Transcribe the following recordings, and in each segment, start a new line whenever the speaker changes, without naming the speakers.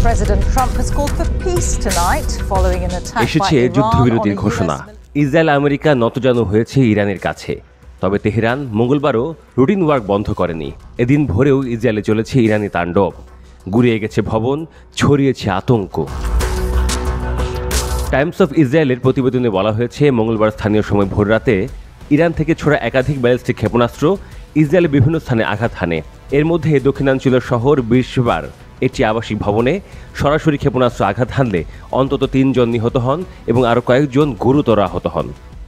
President Trump has called for peace tonight following an attack by
এসেছে
Iran
যুদ্ধবিরতির
on a
ঘোষণা।
US
Israel America নতজানু হয়েছে ইরানের কাছে। তবে তেহরান মঙ্গলবারও রুটিন ওয়ার্ক বন্ধ করেনি। এদিন ভোরেও ইসরায়েলে চলেছে ইরানি তাণ্ডব। গুড়িয়ে গেছে ভবন, ছড়িয়েছে আতঙ্ক। টাইমস অফ ইসরায়েলের প্রতিবেদনে বলা হয়েছে, মঙ্গলবার স্থানীয় সময় ভোররাতে ইরান থেকে ছোড়া একাধিক ব্যালিস্টিক ক্ষেপণাস্ত্র ইসরায়েলের বিভিন্ন স্থানে আঘাত হানে। এর মধ্যে দক্ষিণাঞ্চলের শহর বীরশেবার একটি আবাসিক ভবনে সরাসরি ক্ষেপণাস্ত্র আঘাত হানলে অন্তত 3 জন নিহত হন এবং আরও কয়েকজন গুরুতর আহত হন।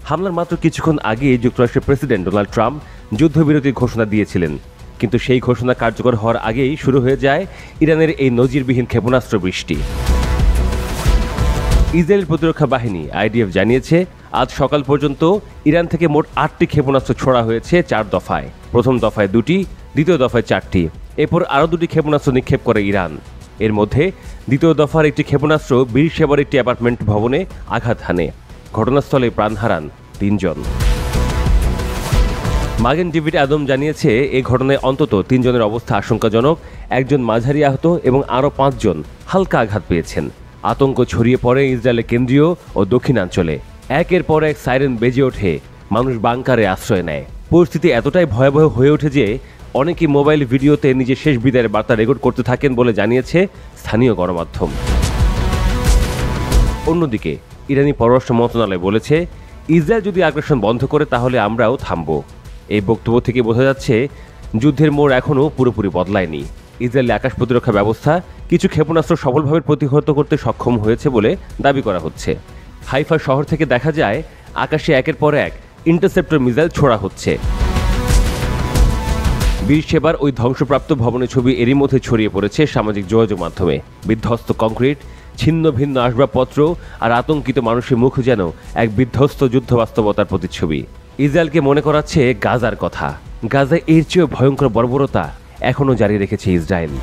হামলার মাত্র কিছুক্ষণ আগে যুক্তরাষ্ট্রের প্রেসিডেন্ট ডোনাল্ড ট্রাম্প যুদ্ধবিরতির ঘোষণা দিয়েছিলেন, কিন্তু সেই ঘোষণা কার্যকর হওয়ার আগেই শুরু হয়ে যায় ইরানের এই নজিরবিহীন ক্ষেপণাস্ত্র বৃষ্টি। ইসরায়েল প্রতিরক্ষা বাহিনী IDF জানিয়েছে, আজ সকাল পর্যন্ত ইরান থেকে মোট 8টি ক্ষেপণাস্ত্র ছোড়া হয়েছে 4 দফায়। প্রথম দফায় 2টি, দ্বিতীয় দফায় 4টি, এরপর আরও 2টি ক্ষেপণাস্ত্র নিক্ষেপ করে ইরান। এর মধ্যে দ্বিতীয় দফার একটি ক্ষেপণাস্ত্র বীরশেবার একটি অ্যাপার্টমেন্ট ভবনে আঘাত হানে। ঘটনাস্থলে প্রাণ হারান 3 জন। মাগেন ডেভিড আদম জানিয়েছে, এই ঘটনায় অন্তত 3 জনের অবস্থা আশঙ্কাজনক, একজন মাঝারি আহত এবং আরও 5 জন হালকা আঘাত পেয়েছেন। আতঙ্ক ছড়িয়ে পড়ে ইসরায়েলের কেন্দ্রীয় ও দক্ষিণাঞ্চলে। একের পর এক সাইরেন বেজে ওঠে, মানুষ বাংকারে আশ্রয় নেয়। পরিস্থিতি এতটাই ভয়াবহ হয়ে ওঠে যে অনেকেই মোবাইল ভিডিওতে নিজের শেষ বিদায়ের বার্তা রেকর্ড করতে থাকেন বলে জানিয়েছে স্থানীয় গণমাধ্যম। অন্যদিকে ইরানি পররাষ্ট্র মন্ত্রণালয় বলেছে, ইসরায়েল যদি আগ্রাসন বন্ধ করে তাহলে আমরাও থামব। এই বক্তব্য থেকে বোঝা যাচ্ছে, যুদ্ধের মোড় এখনও পুরোপুরি বদলায়নি। ইসরায়েলের আকাশ প্রতিরক্ষা ব্যবস্থা কিছু ক্ষেপণাস্ত্র সফলভাবে প্রতিহত করতে সক্ষম হয়েছে বলে দাবি করা হচ্ছে। হাইফা শহর থেকে দেখা যায় আকাশে একের পর এক ইন্টারসেপ্টর মিসাইল ছোড়া হচ্ছে। বীরশেবার ওই ধ্বংসপ্রাপ্ত ভবনের ছবি এরই মধ্যে ছড়িয়ে পড়েছে সামাজিক যোগাযোগ মাধ্যমে। বিধ্বস্ত কংক্রিট, ছিন্ন ভিন্ন আসবাবপত্র আর আতঙ্কিত মানুষের মুখ যেন এক বিধ্বস্ত যুদ্ধ বাস্তবতার প্রতিচ্ছবি। ইসরায়েলকে মনে করাচ্ছে গাজার কথা। গাজায় এর চেয়েও ভয়ঙ্কর বর্বরতা এখনও জারি রেখেছে ইসরায়েল।